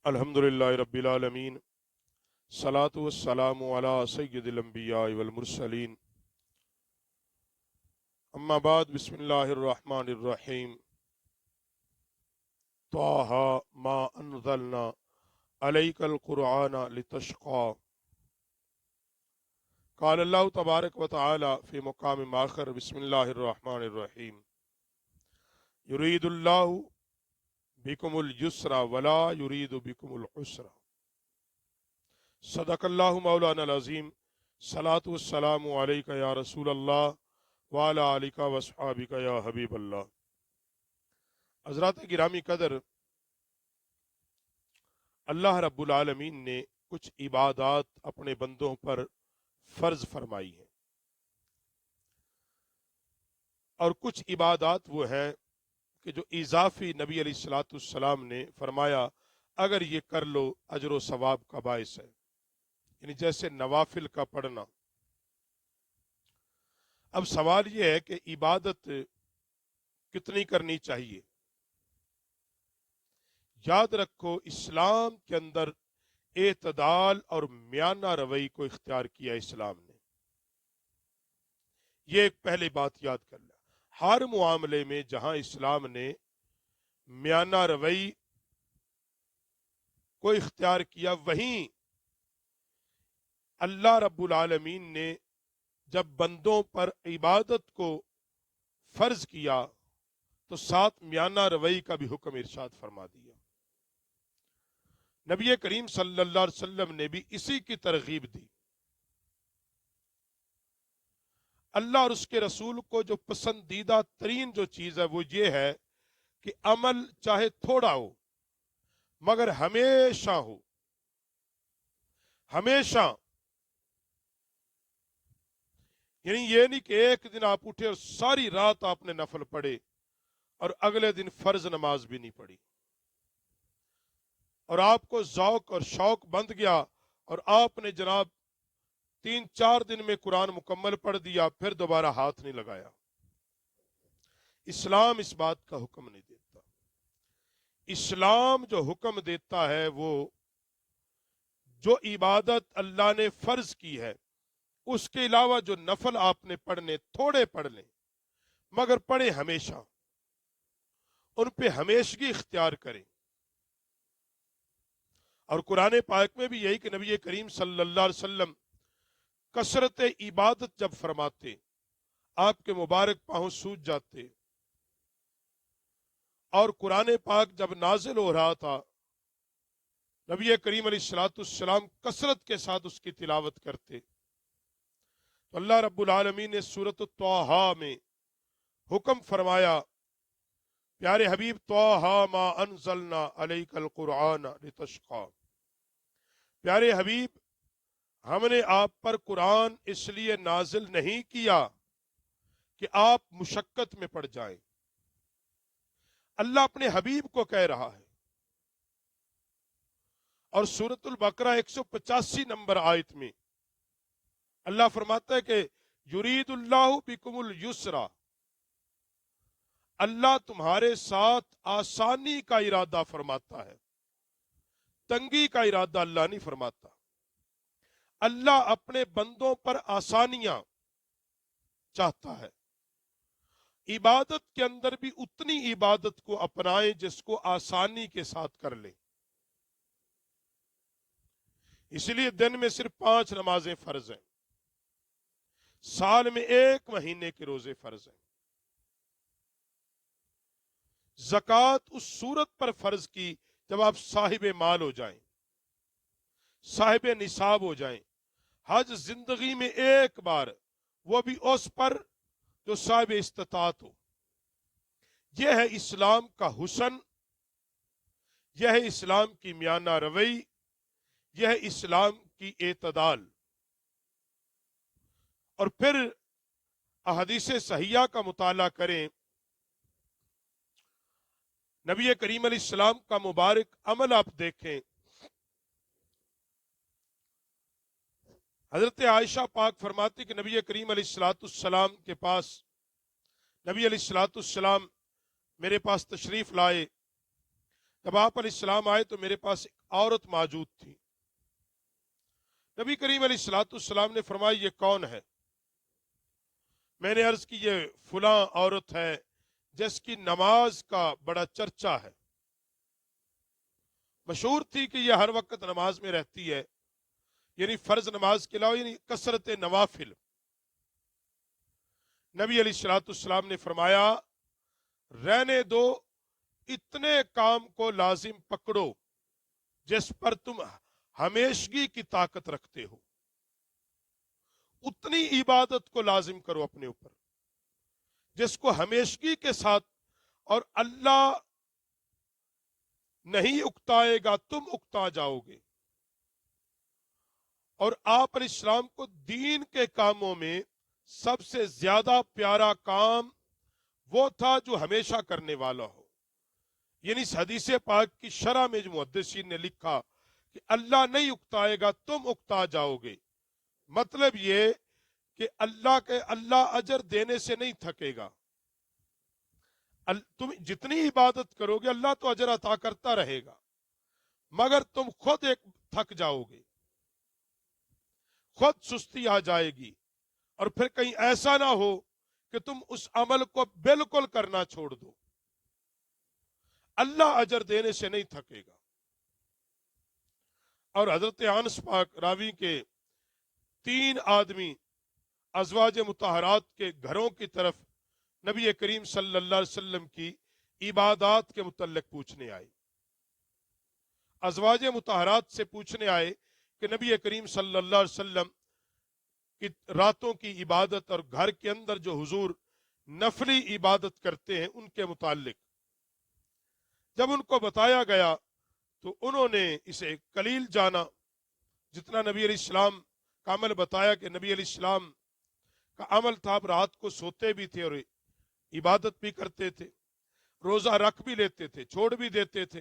الحمدللہ رب العالمین، صلاۃ والسلام علی سید الانبیاء والمرسلین، اما بعد، بسم اللہ الرحمن الرحیم۔ طٰہٰ ما انزلنا علیک القرآن لتشقى، قال اللہ تبارک و تعالی فی مقام آخر، بسم اللہ الرحمن الرحیم۔ یرید اللہ بکم اليسر ولا یرید بکم العسر، صدق اللہ مولانا العظیم۔ صلاۃ والسلام علیک یا رسول اللہ وعلی آلک واصحابک یا حبیب اللہ۔ حضرات گرامی قدر، اللہ رب العالمین نے کچھ عبادات اپنے بندوں پر فرض فرمائی ہیں، اور کچھ عبادات وہ ہیں کہ جو اضافی نبی علیہ الصلوۃ والسلام نے فرمایا اگر یہ کر لو اجر و ثواب کا باعث ہے، یعنی جیسے نوافل کا پڑھنا۔ اب سوال یہ ہے کہ عبادت کتنی کرنی چاہیے؟ یاد رکھو، اسلام کے اندر اعتدال اور میانہ روی کو اختیار کیا اسلام نے۔ یہ ایک پہلی بات یاد کر لیں۔ ہر معاملے میں جہاں اسلام نے میانہ روی کو اختیار کیا، وہیں اللہ رب العالمین نے جب بندوں پر عبادت کو فرض کیا تو ساتھ میانہ روی کا بھی حکم ارشاد فرما دیا۔ نبی کریم صلی اللہ علیہ وسلم نے بھی اسی کی ترغیب دی۔ اللہ اور اس کے رسول کو جو پسندیدہ ترین جو چیز ہے وہ یہ ہے کہ عمل چاہے تھوڑا ہو مگر ہمیشہ ہو، ہمیشہ۔ یعنی یہ نہیں کہ ایک دن آپ اٹھے اور ساری رات آپ نے نفل پڑھے اور اگلے دن فرض نماز بھی نہیں پڑھی، اور آپ کو ذوق اور شوق بند گیا اور آپ نے جناب 3-4 دن میں قرآن مکمل پڑھ دیا، پھر دوبارہ ہاتھ نہیں لگایا۔ اسلام اس بات کا حکم نہیں دیتا۔ اسلام جو حکم دیتا ہے وہ جو عبادت اللہ نے فرض کی ہے، اس کے علاوہ جو نفل آپ نے پڑھنے تھوڑے پڑھ لیں مگر پڑھیں ہمیشہ، ان پہ ہمیشگی اختیار کریں۔ اور قرآن پاک میں بھی یہی کہ نبی کریم صلی اللہ علیہ وسلم کثرت عبادت جب فرماتے، آپ کے مبارک پاؤں سوج جاتے، اور قرآن پاک جب نازل ہو رہا تھا نبی کریم علیہ الصلوۃ والسلام کثرت کے ساتھ اس کی تلاوت کرتے۔ تو اللہ رب العالمین نے سورۃ طٰہٰ میں حکم فرمایا، پیارے حبیب طٰہٰ ما انزلنا علیک القرآن لتشقى، پیارے حبیب ہم نے آپ پر قرآن اس لیے نازل نہیں کیا کہ آپ مشقت میں پڑ جائیں۔ اللہ اپنے حبیب کو کہہ رہا ہے، اور سورۃ البقرہ 185 نمبر آیت میں اللہ فرماتا ہے کہ یرید اللہ بکم اليسر، اللہ تمہارے ساتھ آسانی کا ارادہ فرماتا ہے، تنگی کا ارادہ اللہ نہیں فرماتا۔ اللہ اپنے بندوں پر آسانیاں چاہتا ہے۔ عبادت کے اندر بھی اتنی عبادت کو اپنائیں جس کو آسانی کے ساتھ کر لیں۔ اس لیے دن میں صرف 5 نمازیں فرض ہیں، سال میں 1 مہینے کے روزے فرض ہیں۔ زکوٰۃ اس صورت پر فرض کی جب آپ صاحب مال ہو جائیں، صاحب نصاب ہو جائیں۔ حج زندگی میں 1 بار، وہ بھی اس پر جو صاحب استطاعت ہو۔ یہ ہے اسلام کا حسن، یہ ہے اسلام کی میانہ روی، یہ ہے اسلام کی اعتدال۔ اور پھر احادیث صحیحہ کا مطالعہ کریں، نبی کریم علیہ السلام کا مبارک عمل آپ دیکھیں۔ حضرت عائشہ پاک فرماتی کہ نبی کریم علیہ الصلوۃ والسلام کے پاس، نبی علیہ الصلوۃ والسلام میرے پاس تشریف لائے۔ جب آپ علیہ السلام آئے تو میرے پاس औरत मौजूद थी। नबी करीम अलैहिस्सलाम ने फरमाया ये कौन है? मैंने अर्ज की ये फुला औरत है जिसकी नमाज का बड़ा चर्चा है। मशहूर थी कि यह हर वक्त नमाज में रहती है, यानी फर्ज नमाज के अलावा यानी कसरत नवाफिल। नबी अलैहिस्सलाम ने फरमाया रहने दो, इतने काम को लाजिम पकड़ो जिस पर तुम हमेशगी की ताकत रखते हो, उतनी इबादत को लाजिम करो अपने ऊपर जिसको हमेशगी के साथ, और अल्लाह नहीं उकताएगा, तुम उकता जाओगे। और आप अलैहिस्सलाम को दीन के कामों में सबसे ज्यादा प्यारा काम वो था जो हमेशा करने वाला हो। यानी इस हदीस पाक की शरह में जो मुहद्दिसीन ने लिखा कि अल्लाह नहीं उकताएगा, तुम उकता जाओगे, मतलब ये कि अल्लाह अजर देने से नहीं थकेगा। तुम जितनी इबादत करोगे अल्लाह तो अजर अता करता रहेगा, मगर तुम खुद एक थक जाओगे, खुद सुस्ती आ जाएगी, और फिर कहीं ऐसा ना हो कि तुम उस अमल को बिल्कुल करना छोड़ दो। अल्लाह अजर देने से नहीं थकेगा। और हजरत अनस पाक रावी के 3 आदमी अज़वाज मुतहरात के घरों की तरफ नबी करीम सल्लल्लाहु अलैहि वसल्लम की इबादत के मुतल्लिक पूछने आए। अज़वाज मुतहरात से पूछने आए कि नबी करीम सल्लल्लाहु अलैहि वसल्लम की रातों की इबादत और घर के अंदर जो हुजूर नफली इबादत करते हैं उनके मुतालिक। जब उनको बताया गया तो उन्होंने इसे कलील जाना। जितना नबी अलैहिस्सलाम का अमल बताया कि नबी अलैहिस्सलाम का अमल था, आप रात को सोते भी थे और इबादत भी करते थे, रोजा रख भी लेते थे, छोड़ भी देते थे।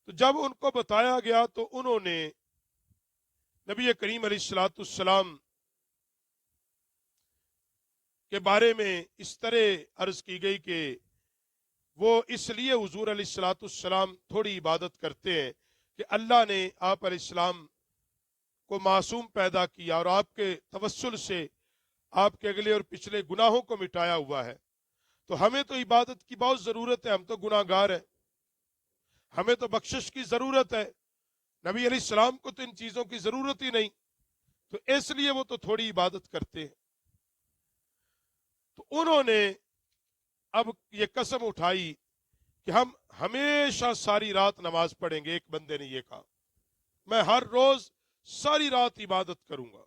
तो जब उनको बताया गया तो उन्होंने नबी करीम अलैहिस्सलाम के बारे में इस तरह अर्ज की गई कि वो इसलिए हुजूर अलैहिस्सलाम थोड़ी इबादत करते हैं कि अल्लाह ने आप अलैहिस्सलाम को मासूम पैदा किया और आपके तवस्सुल से आपके अगले और पिछले गुनाहों को मिटाया हुआ है। तो हमें तो इबादत की बहुत जरूरत है, हम तो गुनाहगार हैं, हमें तो बख्शिश की जरूरत है। नबी अलैहिस्सलाम को तो इन चीजों की जरूरत ही नहीं, तो इसलिए वो तो थोड़ी इबादत करते हैं। तो उन्होंने अब ये कसम उठाई कि हम हमेशा सारी रात नमाज पढ़ेंगे। एक बंदे ने ये कहा, मैं हर रोज सारी रात इबादत करूंगा।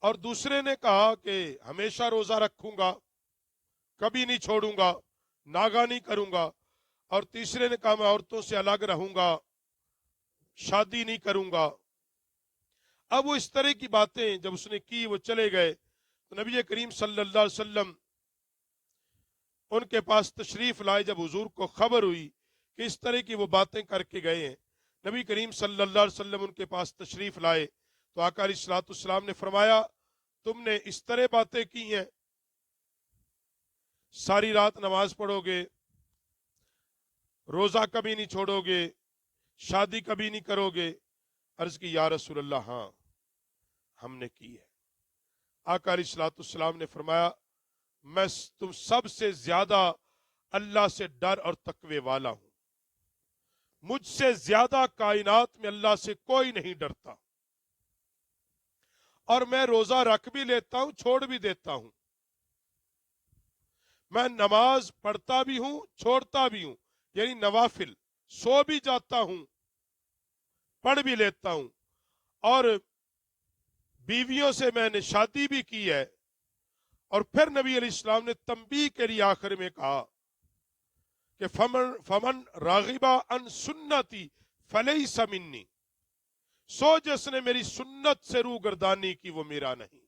और दूसरे ने कहा कि हमेशा रोजा रखूंगा, कभी नहीं छोड़ूंगा, नागा नहीं करूंगा। और तीसरे ने कहा मैं औरतों से अलग रहूंगा, शादी नहीं करूंगा। अब वो इस तरह की बातें जब उसने की, वो चले गए, तो नबी करीम सल्लल्लाहु अलैहि वसल्लम उनके पास तशरीफ लाए। जब हुजूर को खबर हुई कि इस तरह की वो बातें करके गए हैं, नबी करीम सल्लल्लाहु अलैहि वसल्लम उनके पास तशरीफ लाए, तो आका अलैहिस्सलाम ने फरमाया तुमने इस तरह बातें की हैं, सारी रात नमाज पढ़ोगे, रोजा कभी नहीं छोड़ोगे, शादी कभी नहीं करोगे। अर्ज की या रसूल अल्लाह, हाँ हमने की है। आका अलैहिस्सलाम ने फरमाया मैं तुम सबसे ज्यादा अल्लाह से डर और तकवे वाला हूं, मुझसे ज्यादा कायनात में अल्लाह से कोई नहीं डरता। और मैं रोजा रख भी लेता हूं, छोड़ भी देता हूं, मैं नमाज पढ़ता भी हूं, छोड़ता भी हूं, यानी नवाफिल, सो भी जाता हूं, पढ़ भी लेता हूं। और बीवियों से मैंने शादी भी की है। और फिर नबी अलैहिस्सलाम ने तंबीह के लिए आखिर में कहा कि फमन रागिबा अन सुन्नती फलैसा मिन्नी, सो जिसने मेरी सुन्नत से रूगर्दानी की वो मेरा नहीं।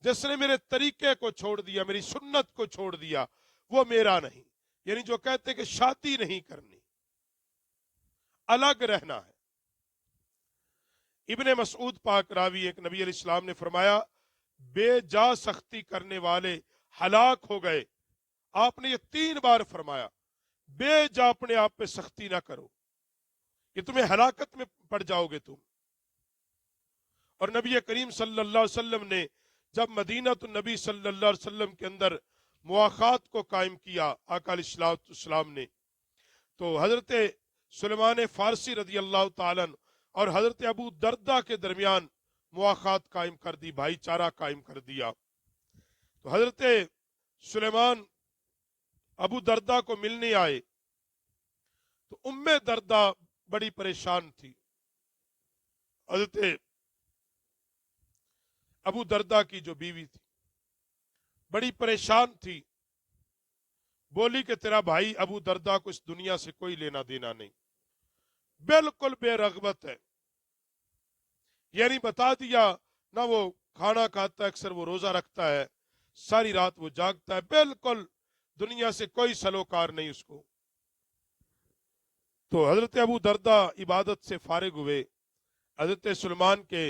जिसने मेरे तरीके को छोड़ दिया, मेरी सुन्नत को छोड़ दिया, वो मेरा नहीं। यानी जो कहते कि शादी नहीं करनी, अलग रहना है। इब्ने मसूद पाक रावी एक नबी अलैहिस्सलाम ने फरमाया बेजा सख्ती करने वाले हलाक हो गए। आपने ये 3 बार फरमाया, बेजा अपने आप पे सख्ती ना करो, ये तुम्हें हलाकत में पड़ जाओगे तुम। और नबी करीम सल्लल्लाहु अलैहि वसल्लम ने जब मदीना तो नबी सल्लल्लाहु अलैहि वसल्लम के अंदर मुआखात को कायम किया आका अलैहिस्सलाम ने, तो हजरत सुलेमान फारसी रजी अल्लाह ताला अन्हु और हजरत अबू दर्दा के दरमियान मुआखात कायम कर दी, भाईचारा कायम कर दिया। तो हजरत सुलेमान अबू दर्दा को मिलने आए तो उम्मे दर्दा बड़ी परेशान थी। हजरत अबू दर्दा की जो बीवी थी बड़ी परेशान थी, बोली कि तेरा भाई अबू दर्दा को इस दुनिया से कोई लेना देना नहीं, बिल्कुल बेरगबत है। यानी बता दिया ना, वो खाना खाता है, अक्सर वो रोजा रखता है, सारी रात वो जागता है, बिल्कुल दुनिया से कोई सलोकार नहीं उसको। तो हजरत अबू दर्दा इबादत से फारिग हुए, हजरत सुलेमान के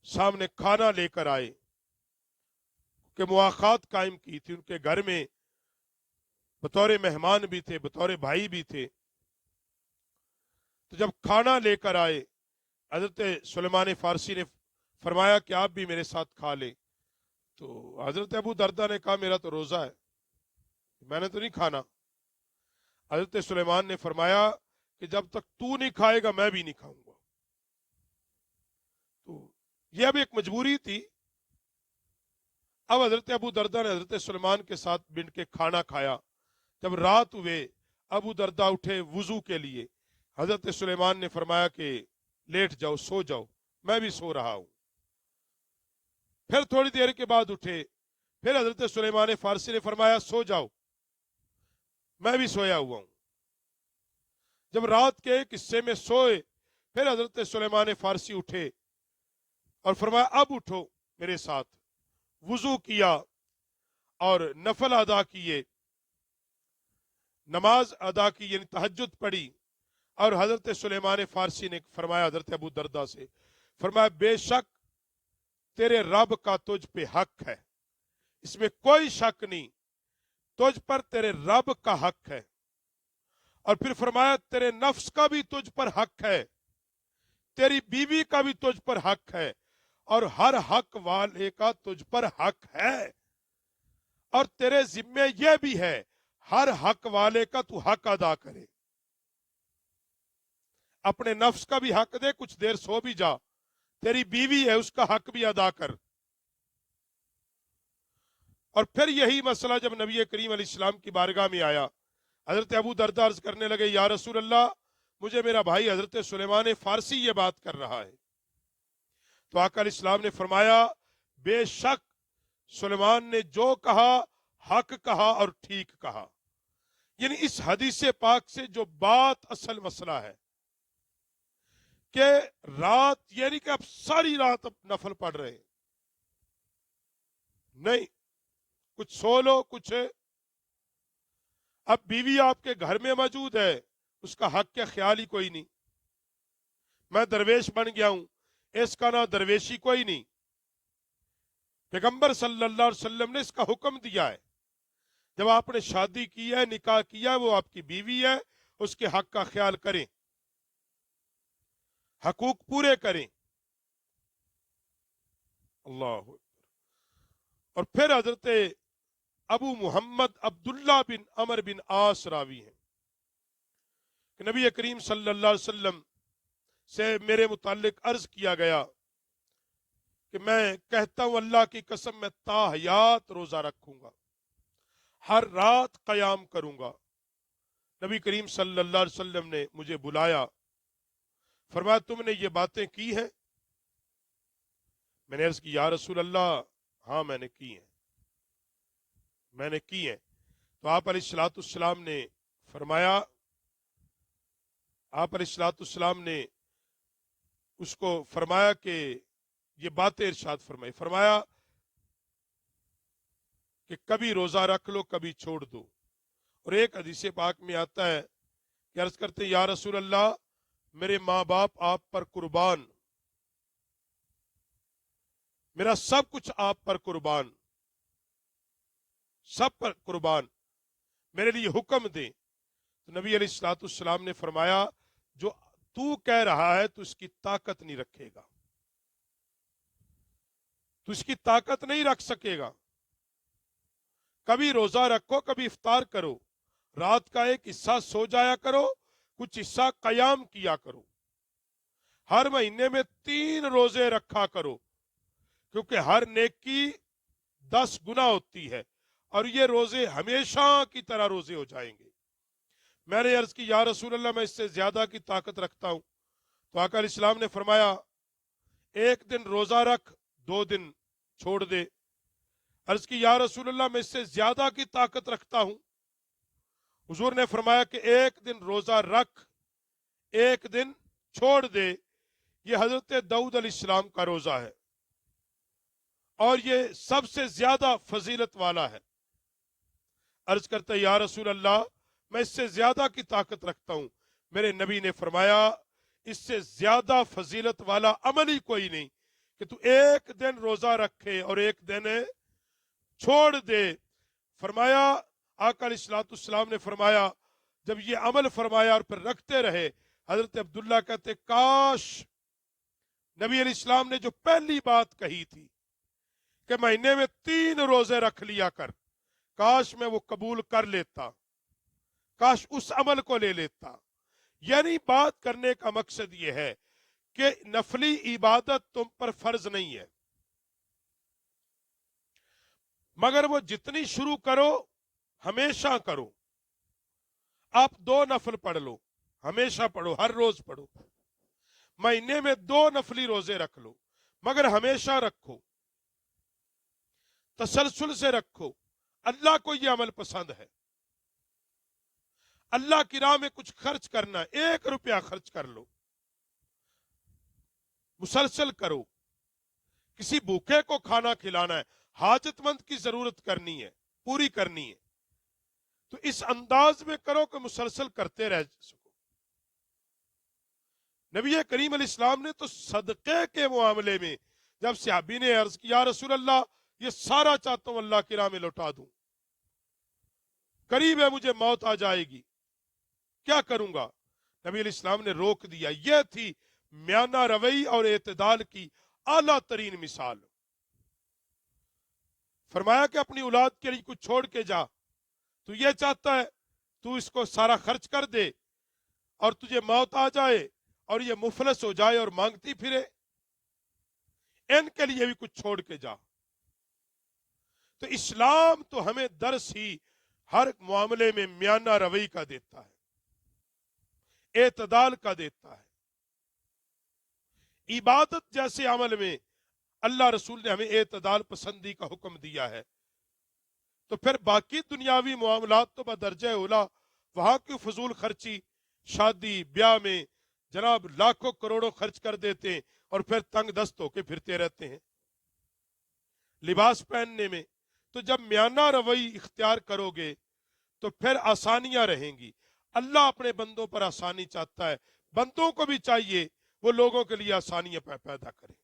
सामने खाना लेकर आए कि मुआखात कायम की थी, उनके घर में बतौर मेहमान भी थे, बतौर भाई भी थे। तो जब खाना लेकर आए, हजरत सुलेमान फारसी ने फरमाया कि आप भी मेरे साथ खा ले। तो हजरत अबू दर्दा ने कहा मेरा तो रोजा है, मैंने तो नहीं खाना। हजरत सुलेमान ने फरमाया कि जब तक तू नहीं खाएगा मैं भी नहीं खाऊंगा। तो यह अब एक मजबूरी थी। अब हजरत अबू दर्दा ने हजरत सुलेमान के साथ बिन के खाना खाया। जब रात हुए, अबू दर्दा उठे वुजू के लिए, हजरत सुलेमान ने फरमाया कि लेट जाओ, सो जाओ, मैं भी सो रहा हूं। फिर थोड़ी देर के बाद उठे, फिर हजरत सुलेमान फारसी ने फरमाया सो जाओ, मैं भी सोया हुआ हूं। जब रात के एक हिस्से में सोए, फिर हजरत सुलेमान फारसी उठे और फरमाया अब उठो मेरे साथ। वुजू किया और नफल अदा किए, नमाज अदा की, यानी तहज्जुद पढ़ी। और हजरत सुलेमान फारसी ने फरमाया हजरत अबू दर्दा से, फरमाया बेशक तेरे रब का तुझ पे हक है, इसमें कोई शक नहीं, तुझ पर तेरे रब का हक है। और फिर फरमाया तेरे नफ्स का भी तुझ पर हक है, तेरी बीवी का भी तुझ पर हक है, और हर हक वाले का तुझ पर हक है। और तेरे जिम्मे यह भी है हर हक वाले का तू हक अदा करे। अपने नफ्स का भी हक दे, कुछ देर सो भी जा, तेरी बीवी है उसका हक भी अदा कर। और फिर यही मसला जब नबी करीम अलैहिस्सलाम की बारगाह में आया, हजरत अबू दर्दा अर्ज करने लगे या रसूल अल्लाह, मुझे मेरा भाई हजरत सुलेमान फारसी ये बात कर रहा है। तो आका अलैहिस्सलाम ने फरमाया बेशक सुलेमान ने जो कहा हक कहा और ठीक कहा। यानी इस हदीस पाक से जो बात असल मसला है कि रात, यानी कि आप सारी रात अब नफल पढ़ रहे हैं, नहीं कुछ सो लो, कुछ अब बीवी आपके घर में मौजूद है, उसका हक का ख्याल ही कोई नहीं। मैं दरवेश बन गया हूं, इसका ना दरवेशी कोई नहीं। पैगंबर सल्लल्लाहु अलैहि वसल्लम ने इसका हुक्म दिया है, जब आपने शादी की है, निकाह किया, वो आपकी बीवी है, उसके हक का ख्याल करें, हकूक पूरे करें। अल्लाह। और फिर हजरत अबू मुहम्मद अब्दुल्ला बिन अमर बिन आस रावी हैं कि नबी करीम सल्लल्लाहु अलैहि वसल्लम से मेरे मुतालिक अर्ज किया गया कि मैं कहता हूं अल्लाह की कसम मैं ताहयात रोजा रखूंगा, हर रात कयाम करूंगा। नबी करीम सल्लल्लाहु अलैहि वसल्लम ने मुझे बुलाया, फरमाया तुमने ये बातें की हैं? मैंने अर्ज की या रसूल अल्लाह, हाँ मैंने की हैं, मैंने की हैं। तो आप अलैहिस्सलाम ने फरमाया, आप अलैहिस्सलाम ने उसको फरमाया कि ये बातें इरशाद फरमाई, फरमाया कि कभी रोजा रख लो, कभी छोड़ दो। और एक हदीस पाक में आता है कि अर्ज करते हैं या रसूल अल्लाह, मेरे माँ बाप आप पर कुर्बान, मेरा सब कुछ आप पर कुर्बान, सब पर कुर्बान, मेरे लिए हुक्म दे। تو نبی علیہ الصلوۃ والسلام نے فرمایا جو تو کہہ رہا ہے تو اس کی طاقت نہیں رکھے گا، تو اس کی طاقت نہیں رکھ سکے گا۔ کبھی روزہ رکھو، کبھی افطار کرو، رات کا ایک حصہ سو جایا کرو، کچھ حصہ قیام کیا کرو، ہر مہینے میں 3 روزے رکھا کرو، کیونکہ ہر نیکی 10 گنا ہوتی ہے، اور یہ روزے ہمیشہ کی طرح روزے ہو جائیں گے۔ میں نے عرض کی یا رسول اللہ میں اس سے زیادہ کی طاقت رکھتا ہوں، تو آقا علیہ السلام نے فرمایا ایک دن روزہ رکھ، 2 دن چھوڑ دے۔ عرض کی یا رسول اللہ میں اس سے زیادہ کی طاقت رکھتا ہوں، حضور نے فرمایا کہ ایک دن روزہ رکھ، ایک دن چھوڑ دے۔ یہ حضرت داؤد علیہ السلام کا روزہ ہے، اور یہ سب سے زیادہ فضیلت والا ہے۔ عرض کرتا ہے یا رسول اللہ میں اس سے زیادہ کی طاقت رکھتا ہوں۔ میرے نبی نے فرمایا اس سے زیادہ فضیلت والا عمل ہی کوئی نہیں کہ تو ایک دن روزہ رکھے اور ایک دن چھوڑ دے۔ فرمایا آقا علیہ الصلوۃ والسلام نے فرمایا جب یہ عمل فرمایا اور پھر رکھتے رہے، حضرت عبداللہ کہتے کاش نبی علیہ السلام نے جو پہلی بات کہی تھی کہ مہینے میں 3 روزے رکھ لیا کر، کاش میں وہ قبول کر لیتا، کاش اس عمل کو لے لیتا۔ یعنی بات کرنے کا مقصد یہ ہے کہ نفلی عبادت تم پر فرض نہیں ہے، مگر وہ جتنی شروع کرو ہمیشہ کرو۔ آپ 2 نفل پڑھ لو، ہمیشہ پڑھو، ہر روز پڑھو۔ مہینے میں 2 نفلی روزے رکھ لو، مگر ہمیشہ رکھو، تسلسل سے رکھو۔ اللہ کو یہ عمل پسند ہے۔ اللہ کی راہ میں کچھ خرچ کرنا ہے، 1 روپیہ خرچ کر لو، مسلسل کرو۔ کسی بھوکے کو کھانا کھلانا ہے، حاجت مند کی ضرورت کرنی ہے، پوری کرنی ہے، تو اس انداز میں کرو کہ مسلسل کرتے رہ سکو۔ نبی کریم علیہ السلام نے تو صدقے کے معاملے میں جب صحابی نے عرض کیا یا رسول اللہ یہ سارا چاہتا ہوں اللہ کی راہ میں لوٹا دوں، قریب ہے مجھے موت آ جائے گی، کیا کروں گا؟ نبی علیہ السلام نے روک دیا۔ یہ تھی میانہ روی اور اعتدال کی اعلیٰ ترین مثال۔ فرمایا کہ اپنی اولاد کے لیے کچھ چھوڑ کے جا، تو یہ چاہتا ہے تو اس کو سارا خرچ کر دے اور تجھے موت آ جائے اور یہ مفلس ہو جائے اور مانگتی پھرے، ان کے لیے بھی کچھ چھوڑ کے جا۔ تو اسلام تو ہمیں درس ہی ہر معاملے میں میانہ روی کا دیتا ہے، اعتدال کا دیتا ہے۔ عبادت جیسے عمل میں اللہ رسول نے ہمیں اعتدال پسندی کا حکم دیا ہے، تو پھر باقی دنیاوی معاملات تو بدرجہ اولا، وہاں کی فضول خرچی، شادی بیاہ میں جناب لاکھوں کروڑوں خرچ کر دیتے ہیں اور پھر تنگ دست ہو کے پھرتے رہتے ہیں۔ لباس پہننے میں تو جب میانہ روی اختیار کرو گے تو پھر آسانیاں رہیں گی۔ اللہ اپنے بندوں پر آسانی چاہتا ہے، بندوں کو بھی چاہیے وہ لوگوں کے لیے آسانیاں پیدا کریں۔